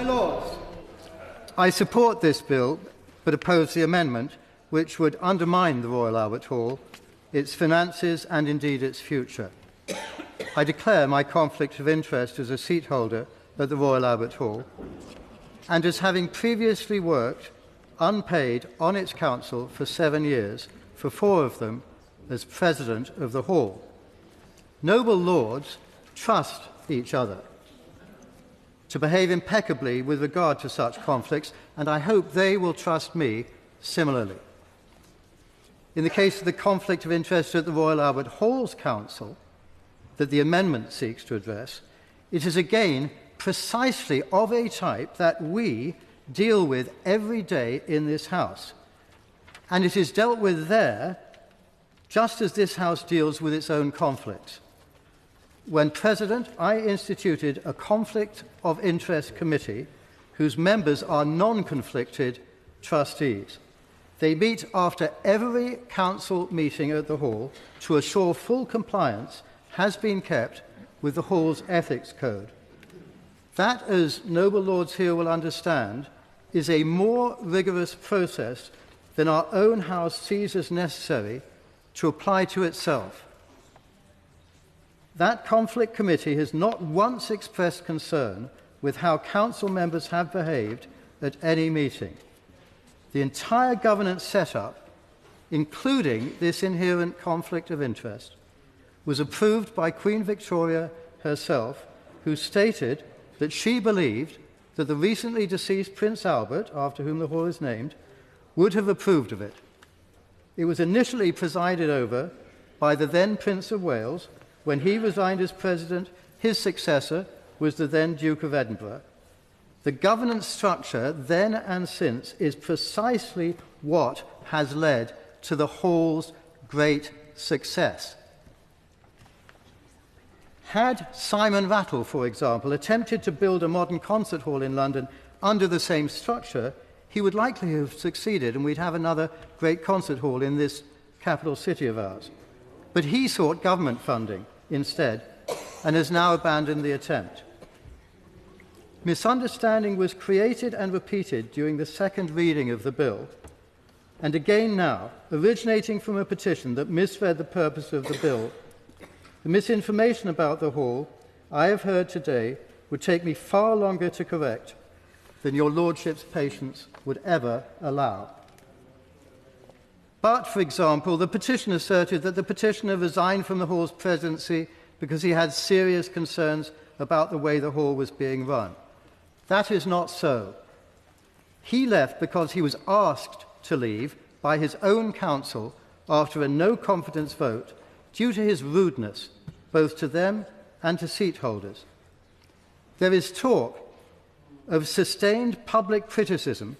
My Lords, I support this bill, but oppose the amendment which would undermine the Royal Albert Hall, its finances and indeed its future. I declare my conflict of interest as a seat holder at the Royal Albert Hall and as having previously worked unpaid on its council for 7 years, for 4 of them as President of the Hall. Noble Lords trust each other to behave impeccably with regard to such conflicts, and I hope they will trust me similarly. In the case of the conflict of interest at the Royal Albert Hall's Council that the amendment seeks to address, it is again precisely of a type that we deal with every day in this House. And it is dealt with there just as this House deals with its own conflicts. When President, I instituted a conflict of interest committee whose members are non-conflicted trustees. They meet after every council meeting at the Hall to assure full compliance has been kept with the Hall's ethics code. That, as noble lords here will understand, is a more rigorous process than our own House sees as necessary to apply to itself. That conflict committee has not once expressed concern with how council members have behaved at any meeting. The entire governance setup, including this inherent conflict of interest, was approved by Queen Victoria herself, who stated that she believed that the recently deceased Prince Albert, after whom the Hall is named, would have approved of it. It was initially presided over by the then Prince of Wales. When he resigned as President, his successor was the then Duke of Edinburgh. The governance structure then and since is precisely what has led to the Hall's great success. Had Simon Rattle, for example, attempted to build a modern concert hall in London under the same structure, he would likely have succeeded and we'd have another great concert hall in this capital city of ours. But he sought government funding instead and has now abandoned the attempt. Misunderstanding was created and repeated during the second reading of the bill, and again now, originating from a petition that misread the purpose of the bill. The misinformation about the Hall I have heard today would take me far longer to correct than your Lordship's patience would ever allow. But, for example, the petition asserted that the petitioner resigned from the Hall's presidency because he had serious concerns about the way the Hall was being run. That is not so. He left because he was asked to leave by his own council after a no-confidence vote due to his rudeness, both to them and to seat holders. There is talk of sustained public criticism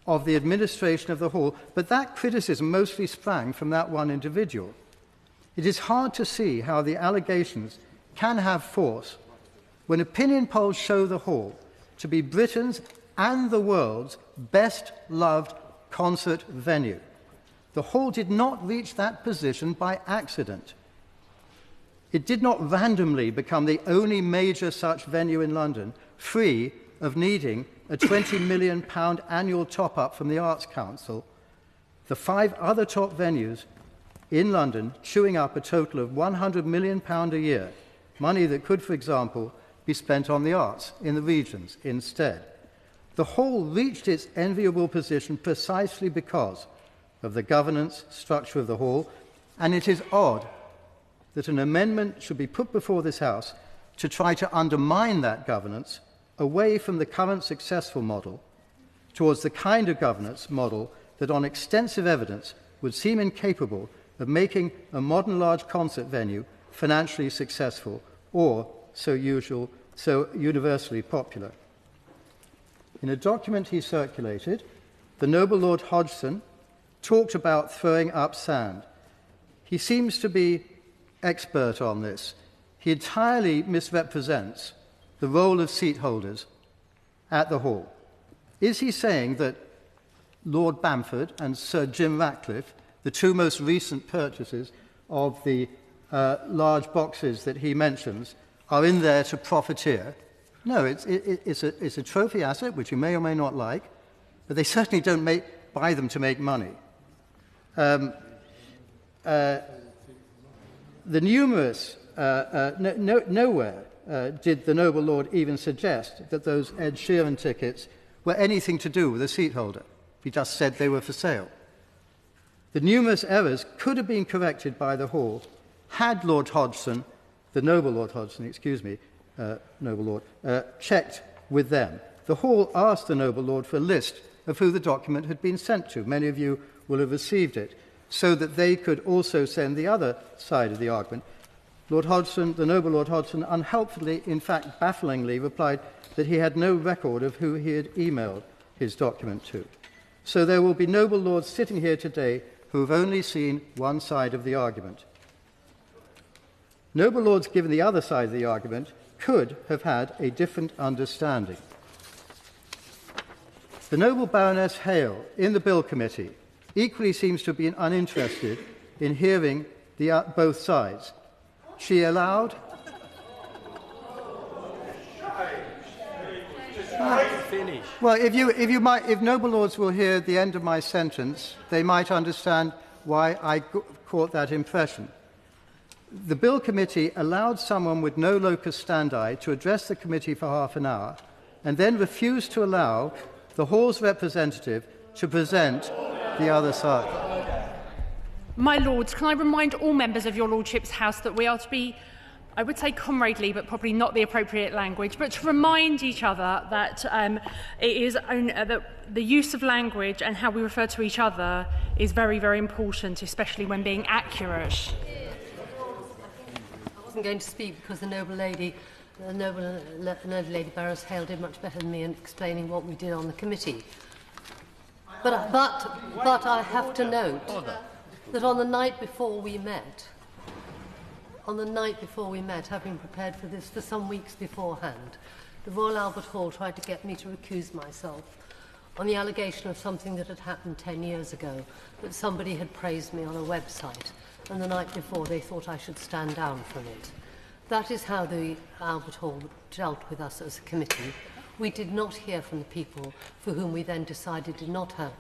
of the administration of the Hall, but that criticism mostly sprang from that one individual. It is hard to see how the allegations can have force when opinion polls show the Hall to be Britain's and the world's best-loved concert venue. The Hall did not reach that position by accident. It did not randomly become the only major such venue in London, free of needing a £20 million annual top-up from the Arts Council. The 5 other top venues in London chewing up a total of £100 million a year, money that could, for example, be spent on the arts in the regions instead. The Hall reached its enviable position precisely because of the governance structure of the Hall, and it is odd that an amendment should be put before this House to try to undermine that governance away from the current successful model towards the kind of governance model that on extensive evidence would seem incapable of making a modern large concert venue financially successful or so universally popular. In a document he circulated, the noble Lord Hodgson talked about throwing up sand. He seems to be expert on this. He entirely misrepresents the role of seat holders at the Hall. Is he saying that Lord Bamford and Sir Jim Ratcliffe, the 2 most recent purchases of the large boxes that he mentions, are in there to profiteer? No, it's a trophy asset, which you may or may not like, but they certainly don't buy them to make money. The numerous, nowhere did the noble lord even suggest that those Ed Sheeran tickets were anything to do with a seat holder. He just said they were for sale. The numerous errors could have been corrected by the Hall had Lord Hodgson, the noble Lord Hodgson, noble lord, checked with them. The Hall asked the noble lord for a list of who the document had been sent to. Many of you will have received it, so that they could also send the other side of the argument. Lord Hodgson, the noble Lord Hodgson, unhelpfully, in fact bafflingly, replied that he had no record of who he had emailed his document to. So there will be noble lords sitting here today who have only seen one side of the argument. Noble lords given the other side of the argument could have had a different understanding. The noble Baroness Hale, in the Bill Committee, equally seems to have been uninterested in hearing both sides. She allowed... Well, if noble lords will hear the end of my sentence, they might understand why I caught that impression. The Bill Committee allowed someone with no locus standi to address the committee for half an hour and then refused to allow the Hall's representative to present the other side. My lords, can I remind all members of your lordship's house that we are to be, I would say comradely, but probably not the appropriate language, but to remind each other that that the use of language and how we refer to each other is very, very important, especially when being accurate. I wasn't going to speak because the noble lady Baroness Hale did much better than me in explaining what we did on the committee. But I have to note that on the night before we met, having prepared for this for some weeks beforehand, the Royal Albert Hall tried to get me to recuse myself on the allegation of something that had happened 10 years ago, that somebody had praised me on a website, and the night before they thought I should stand down from it. That is how the Albert Hall dealt with us as a committee. We did not hear from the people for whom we then decided did not have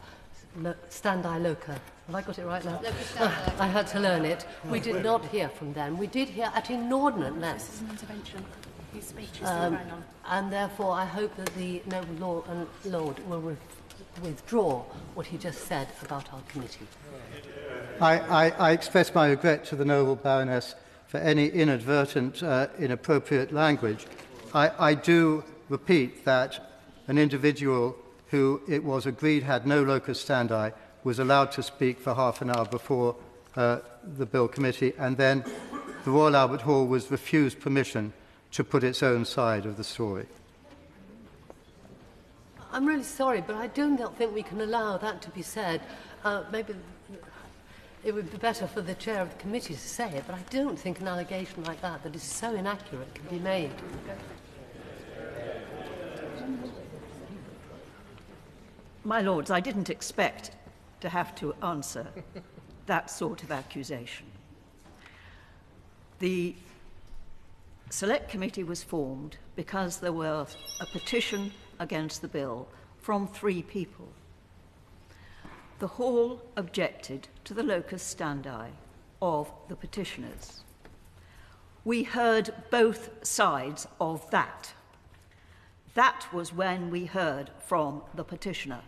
standi loca. Have I got it right now? I had to learn it. We did not hear from them. We did hear at inordinate length. This is an intervention. His speech is still going on. And therefore, I hope that the noble lord will withdraw what he just said about our committee. I express my regret to the noble Baroness for any inadvertent, inappropriate language. I do repeat that an individual who it was agreed had no locus standi was allowed to speak for half an hour before the Bill Committee, and then the Royal Albert Hall was refused permission to put its own side of the story. I'm really sorry, but I do not think we can allow that to be said. Maybe it would be better for the chair of the committee to say it, but I don't think an allegation like that is so inaccurate can be made. My lords, I didn't expect to have to answer that sort of accusation. The Select Committee was formed because there was a petition against the bill from 3 people. The Hall objected to the locus standi of the petitioners. We heard both sides of that. That was when we heard from the petitioner.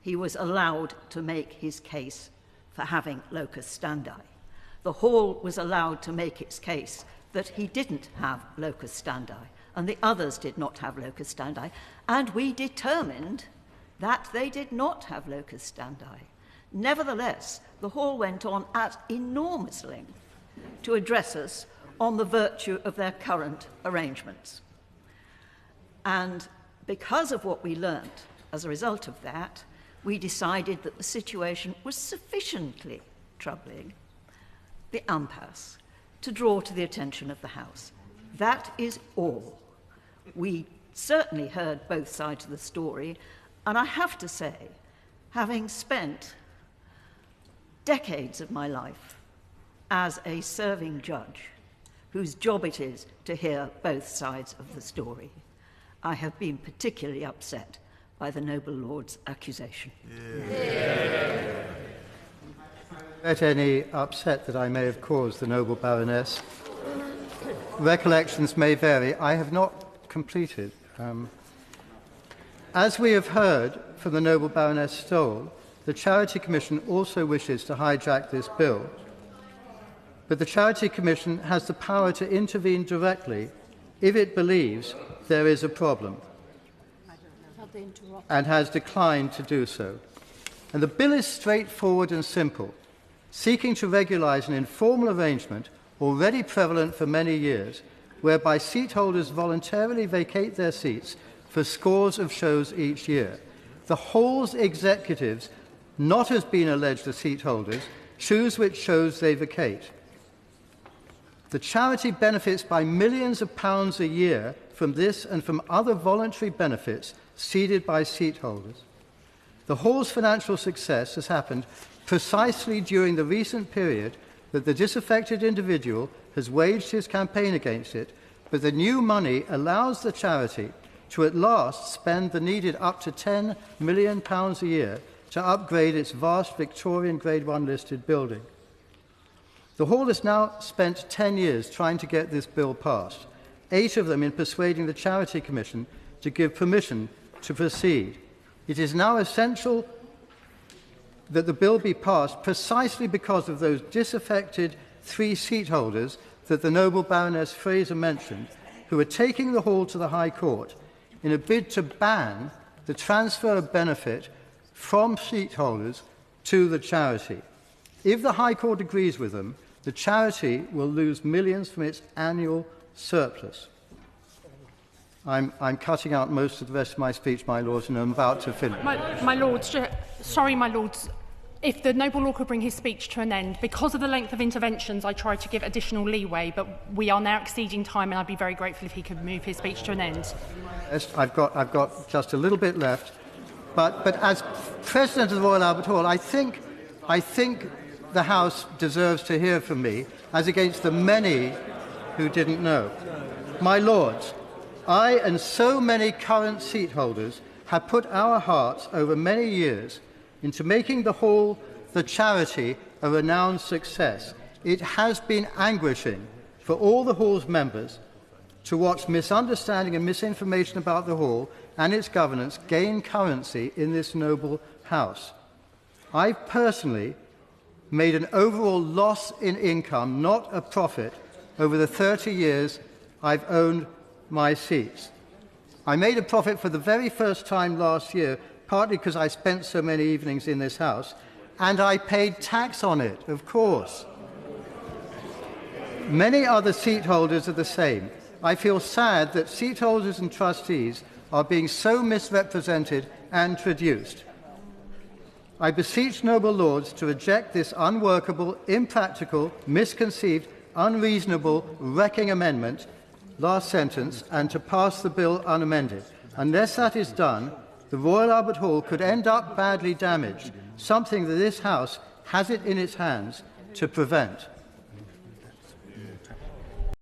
He was allowed to make his case for having locus standi. The Hall was allowed to make its case that he didn't have locus standi, and the others did not have locus standi, and we determined that they did not have locus standi. Nevertheless, the Hall went on at enormous length to address us on the virtue of their current arrangements. And because of what we learnt as a result of that, we decided that the situation was sufficiently troubling, the impasse, to draw to the attention of the House. That is all. We certainly heard both sides of the story, and I have to say, having spent decades of my life as a serving judge, whose job it is to hear both sides of the story, I have been particularly upset by the noble lord's accusation. Regret any upset that I may have caused the noble Baroness. Recollections may vary. I have not completed. As we have heard from the noble Baroness Stoll, the Charity Commission also wishes to hijack this bill. But the Charity Commission has the power to intervene directly if it believes there is a problem, and has declined to do so. And the bill is straightforward and simple, seeking to regulise an informal arrangement already prevalent for many years, whereby seat holders voluntarily vacate their seats for scores of shows each year. The Hall's executives, not as being alleged as seat holders, choose which shows they vacate. The charity benefits by millions of pounds a year from this and from other voluntary benefits ceded by seat holders. The Hall's financial success has happened precisely during the recent period that the disaffected individual has waged his campaign against it, but the new money allows the charity to at last spend the needed up to £10 million a year to upgrade its vast Victorian Grade 1 listed building. The Hall has now spent 10 years trying to get this bill passed, 8 of them in persuading the Charity Commission to give permission to proceed. It is now essential that the bill be passed precisely because of those disaffected 3 seat holders that the noble Baroness Fraser mentioned, who are taking the Hall to the High Court in a bid to ban the transfer of benefit from seat holders to the charity. If the High Court agrees with them, the charity will lose millions from its annual surplus. I'm cutting out most of the rest of my speech, my lords, and I'm about to finish. My lords, sorry, my lords. If the noble lord could bring his speech to an end, because of the length of interventions, I tried to give additional leeway, but we are now exceeding time, and I'd be very grateful if he could move his speech to an end. Yes, I've got just a little bit left, but as President of the Royal Albert Hall, I think the House deserves to hear from me, as against the many who didn't know. My lords, I and so many current seat holders have put our hearts over many years into making the Hall, the charity, a renowned success. It has been anguishing for all the Hall's members to watch misunderstanding and misinformation about the Hall and its governance gain currency in this noble House. I personally made an overall loss in income, not a profit, over the 30 years I've owned my seats. I made a profit for the very first time last year, partly because I spent so many evenings in this House, and I paid tax on it, of course. Many other seat holders are the same. I feel sad that seat holders and trustees are being so misrepresented and traduced. I beseech noble lords to reject this unworkable, impractical, misconceived, unreasonable, wrecking amendment, last sentence, and to pass the bill unamended. Unless that is done, the Royal Albert Hall could end up badly damaged, something that this House has it in its hands to prevent.